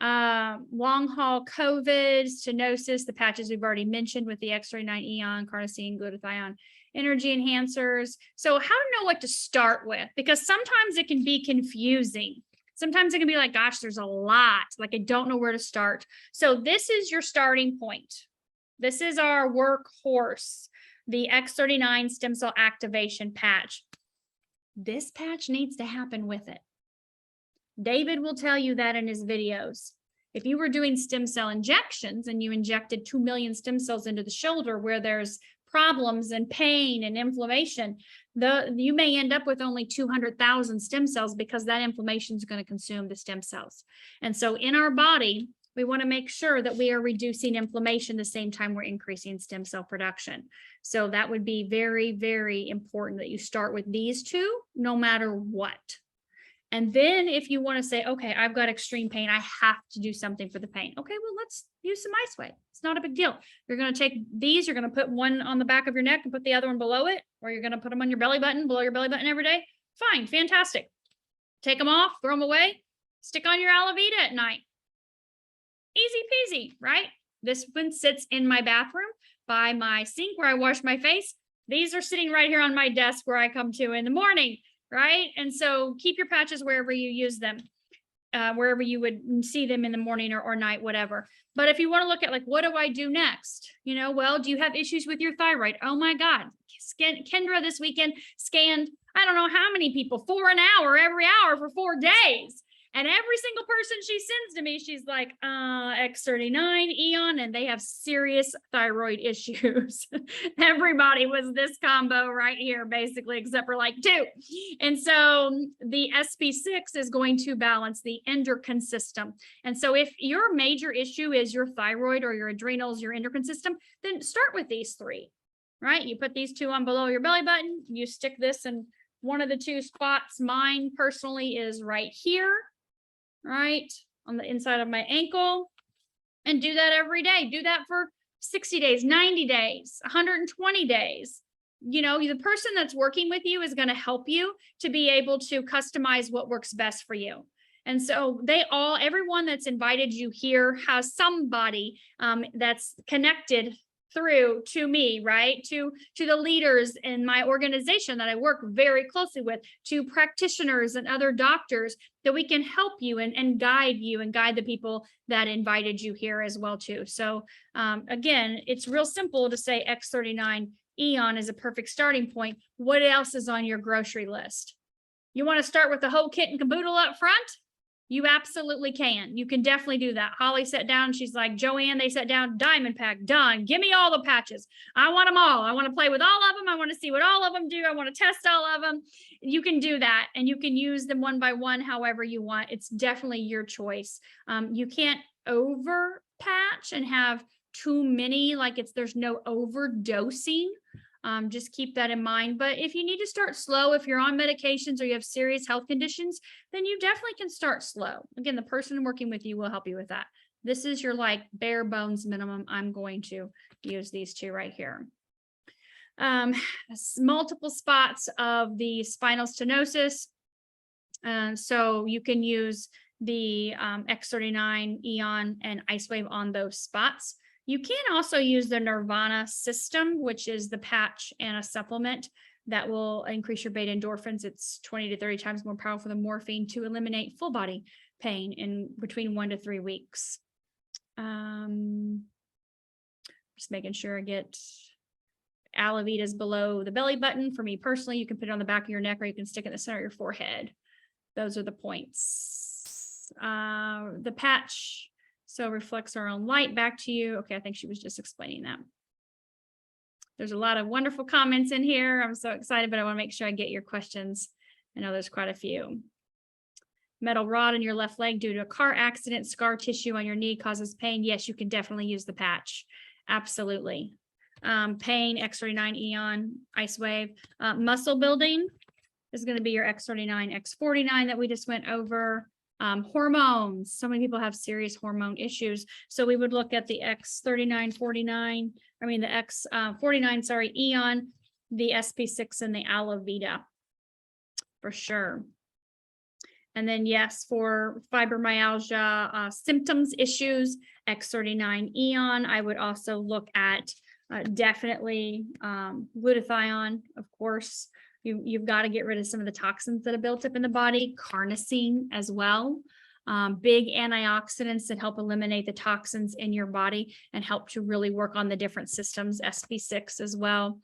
Long haul COVID, stenosis, the patches we've already mentioned with the X39 Eon, carnosine, glutathione, energy enhancers. So how to know what to start with, because sometimes it can be confusing. Sometimes it can be like, gosh, there's a lot, like I don't know where to start. So this is your starting point. This is our workhorse, the X39 stem cell activation patch. This patch needs to happen with it. David will tell you that in his videos. If you were doing stem cell injections and you injected 2 million stem cells into the shoulder where there's problems and pain and inflammation, you may end up with only 200,000 stem cells because that inflammation is going to consume the stem cells. And so in our body, we want to make sure that we are reducing inflammation the same time we're increasing stem cell production. So that would be very, very important that you start with these two, no matter what. And then if you want to say, okay, I've got extreme pain, I have to do something for the pain. Okay, well, let's use some Lifewave. It's not a big deal. You're going to take these, you're going to put one on the back of your neck and put the other one below it, or you're going to put them on your belly button, below your belly button every day. Fine, fantastic. Take them off, throw them away, stick on your Alavita at night. Easy peasy, right? This one sits in my bathroom by my sink where I wash my face. These are sitting right here on my desk where I come to in the morning. Right? And so keep your patches wherever you use them, wherever you would see them in the morning or night, whatever. But if you want to look at like, what do I do next? You know, well, do you have issues with your thyroid? Oh my God. Kendra this weekend scanned, I don't know how many people, 4 an hour, every hour for 4 days. And every single person she sends to me, she's like, X39, Eon, and they have serious thyroid issues. Everybody was this combo right here, basically, except for like 2. And so the SP6 is going to balance the endocrine system. And so if your major issue is your thyroid or your adrenals, your endocrine system, then start with these 3, right? You put these 2 on below your belly button, you stick this in one of the 2 spots. Mine personally is right here, right on the inside of my ankle, and do that every day. Do that for 60 days, 90 days, 120 days. You know, the person that's working with you is going to help you to be able to customize what works best for you. And so everyone that's invited you here has somebody that's connected through to me, right? To the leaders in my organization that I work very closely with, to practitioners and other doctors that we can help you and guide you and guide the people that invited you here as well too. So again, it's real simple to say X39 Eon is a perfect starting point. What else is on your grocery list? You want to start with the whole kit and caboodle up front? You absolutely can. You can definitely do that. Holly sat down. She's like, Joanne, they sat down, diamond pack, done. Give me all the patches. I want them all. I want to play with all of them. I want to see what all of them do. I want to test all of them. You can do that. And you can use them one by one, however you want. It's definitely your choice. You can't over patch and have too many, like there's no overdosing. Just keep that in mind. But if you need to start slow, if you're on medications or you have serious health conditions, then you definitely can start slow. Again, the person working with you will help you with that. This is your like bare bones minimum. I'm going to use these 2 right here. Multiple spots of the spinal stenosis. So you can use the X39 Eon and Icewave on those spots. You can also use the Nirvana system, which is the patch and a supplement that will increase your beta endorphins. It's 20 to 30 times more powerful than morphine to eliminate full body pain in between 1 to 3 weeks. Just making sure I get Alavitas below the belly button. For me personally, you can put it on the back of your neck or you can stick it in the center of your forehead. Those are the points. The patch so reflects our own light back to you. Okay, I think she was just explaining that. There's a lot of wonderful comments in here. I'm so excited, but I want to make sure I get your questions. I know there's quite a few. Metal rod in your left leg due to a car accident, scar tissue on your knee causes pain. Yes, you can definitely use the patch. Absolutely. Pain, X39 Eon, Icewave. Muscle building is going to be your X39, X49 that we just went over. Hormones. So many people have serious hormone issues. So we would look at the X39, 49, I mean the X49, sorry, Eon, the SP6 and the Alavita for sure. And then yes, for fibromyalgia symptoms, issues, X39 Eon, I would also look at definitely glutathione, of course. You've got to get rid of some of the toxins that are built up in the body, carnosine as well. Big antioxidants that help eliminate the toxins in your body and help to really work on the different systems, SP6 as well.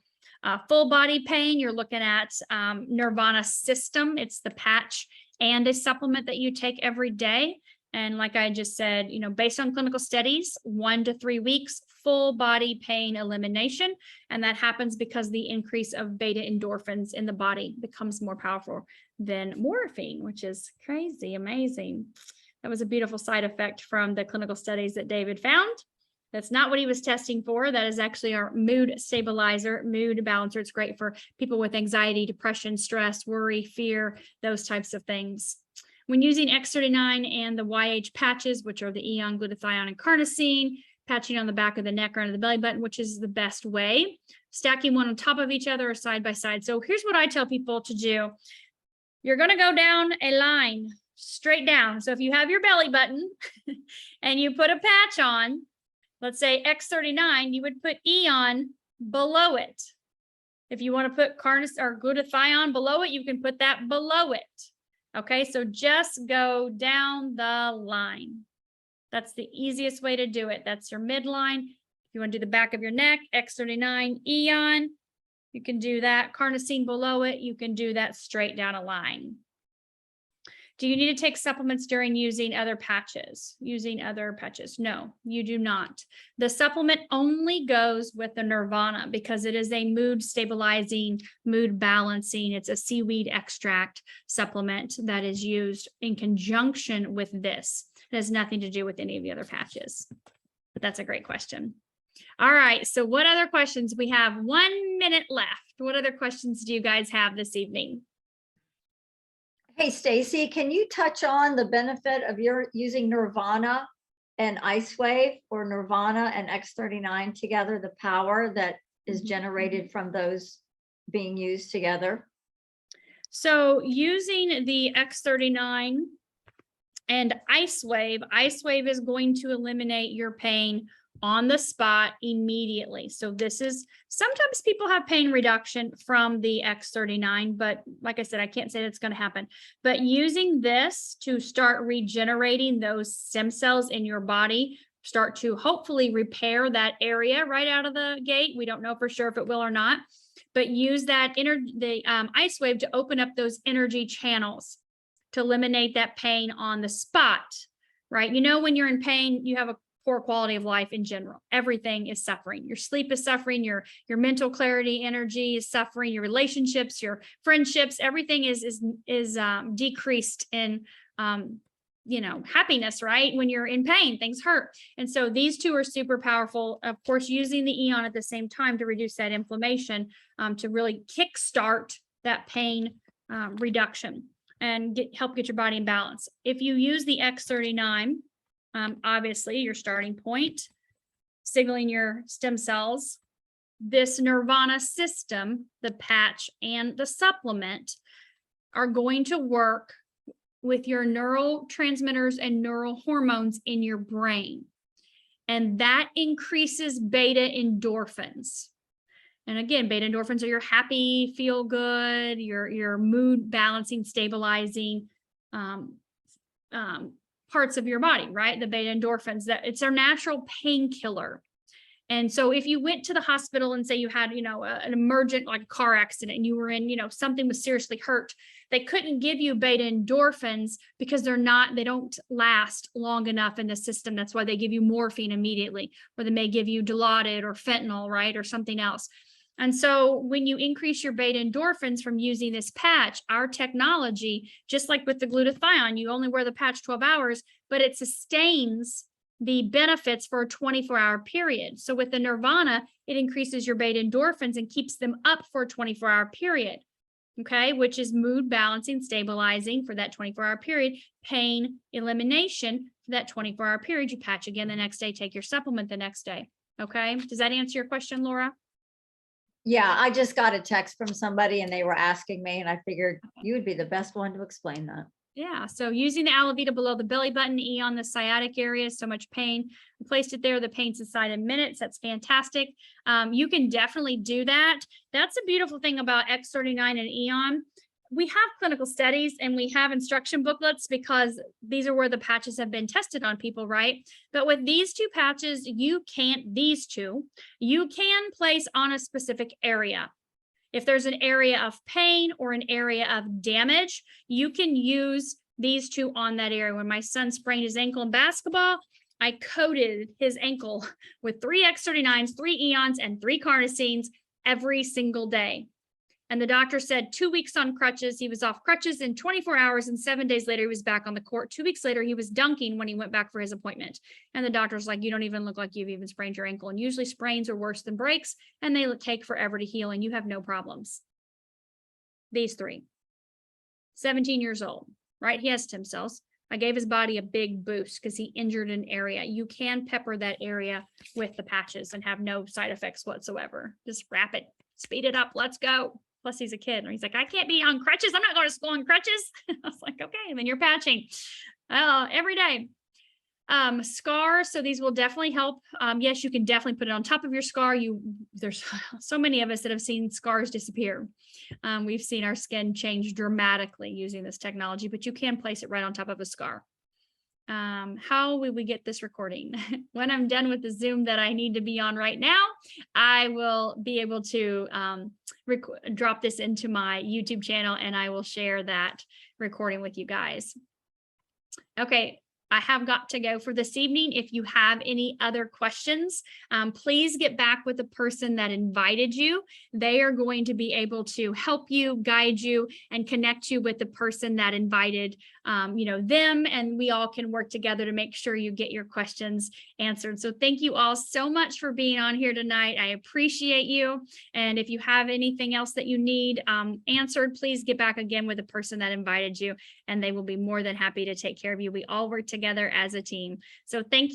Full body pain, you're looking at Nirvana system. It's the patch and a supplement that you take every day. And like I just said, based on clinical studies, 1 to 3 weeks, full body pain elimination. And that happens because the increase of beta endorphins in the body becomes more powerful than morphine, which is crazy, amazing. That was a beautiful side effect from the clinical studies that David found. That's not what he was testing for. That is actually our mood stabilizer, mood balancer. It's great for people with anxiety, depression, stress, worry, fear, those types of things. When using X39 and the YH patches, which are the Eon, glutathione, and carnosine, patching on the back of the neck or under the belly button, which is the best way, stacking one on top of each other or side by side. So here's what I tell people to do. You're going to go down a line straight down. So if you have your belly button and you put a patch on, let's say X39, you would put Eon below it. If you want to put carnosine or glutathione below it, you can put that below it. Okay, so just go down the line. That's the easiest way to do it. That's your midline. If you want to do the back of your neck, X39 Eon, you can do that. Carnosine below it, you can do that straight down a line. Do you need to take supplements during using other patches? No, you do not. The supplement only goes with the Nirvana because it is a mood stabilizing, mood balancing. It's a seaweed extract supplement that is used in conjunction with this. It has nothing to do with any of the other patches. But that's a great question. All right, so what other questions? We have 1 minute left. What other questions do you guys have this evening? Hey, Stacy, can you touch on the benefit of your using Nirvana and Icewave, or Nirvana and X39 together, the power that is generated from those being used together? So using the X39 and Icewave is going to eliminate your pain on the spot immediately. So this is, sometimes people have pain reduction from the X39, but like I said, I can't say that's going to happen. But using this to start regenerating those stem cells in your body, start to hopefully repair that area right out of the gate. We don't know for sure if it will or not, but use that Icewave to open up those energy channels to eliminate that pain on the spot, right? When you're in pain, you have a poor quality of life in general. Everything is suffering. Your sleep is suffering. Your mental clarity, energy is suffering. Your relationships, your friendships, everything is decreased in happiness, right? When you're in pain, things hurt. And so these two are super powerful. Of course, using the Eon at the same time to reduce that inflammation, to really kickstart that pain reduction and help get your body in balance. If you use the X39, obviously your starting point, signaling your stem cells, this Nirvana system, the patch and the supplement, are going to work with your neurotransmitters and neural hormones in your brain. And that increases beta endorphins. And again, beta endorphins are your happy, feel good, your mood balancing, stabilizing parts of your body, right? The beta endorphins, that it's our natural painkiller. And so if you went to the hospital and say you had, an emergent, like car accident, and you were in, something was seriously hurt, they couldn't give you beta endorphins because they don't last long enough in the system. That's why they give you morphine immediately, or they may give you Dilaudid or fentanyl, right? Or something else. And so when you increase your beta endorphins from using this patch, our technology, just like with the glutathione, you only wear the patch 12 hours, but it sustains the benefits for a 24-hour period. So with the Nirvana, it increases your beta endorphins and keeps them up for a 24-hour period, okay, which is mood balancing, stabilizing for that 24-hour period, pain elimination for that 24-hour period. You patch again the next day, take your supplement the next day, okay? Does that answer your question, Laura? Yeah, I just got a text from somebody and they were asking me, and I figured you would be the best one to explain that. Yeah, so using the Alavita below the belly button, Eon, the sciatic area, so much pain. We placed it there, the pain subsided in minutes. That's fantastic. You can definitely do that. That's a beautiful thing about X39 and Eon. We have clinical studies and we have instruction booklets because these are where the patches have been tested on people, right? But with these two patches, you can place on a specific area. If there's an area of pain or an area of damage, you can use these two on that area. When my son sprained his ankle in basketball, I coated his ankle with 3 X39s, 3 Eons, and 3 carnosines every single day. And the doctor said 2 weeks on crutches. He was off crutches in 24 hours, and 7 days later, he was back on the court. 2 weeks later, he was dunking when he went back for his appointment. And the doctor's like, you don't even look like you've even sprained your ankle. And usually sprains are worse than breaks, and they take forever to heal, and you have no problems. These 3, 17 years old, right? He has stem cells. I gave his body a big boost because he injured an area. You can pepper that area with the patches and have no side effects whatsoever. Just wrap it, speed it up. Let's go. Plus he's a kid. And he's like, I can't be on crutches. I'm not going to school on crutches. I was like, okay, then you're patching every day. Scars. So these will definitely help. Yes, you can definitely put it on top of your scar. There's so many of us that have seen scars disappear. We've seen our skin change dramatically using this technology, but you can place it right on top of a scar. How will we get this recording? When I'm done with the Zoom that I need to be on right now, I will be able to drop this into my YouTube channel, and I will share that recording with you guys. Okay. I have got to go for this evening. If you have any other questions, please get back with the person that invited you. They are going to be able to help you, guide you, and connect you with the person that invited them, and we all can work together to make sure you get your questions answered. So thank you all so much for being on here tonight. I appreciate you. And if you have anything else that you need answered, please get back again with the person that invited you, and they will be more than happy to take care of you. We all work together as a team. So thank you.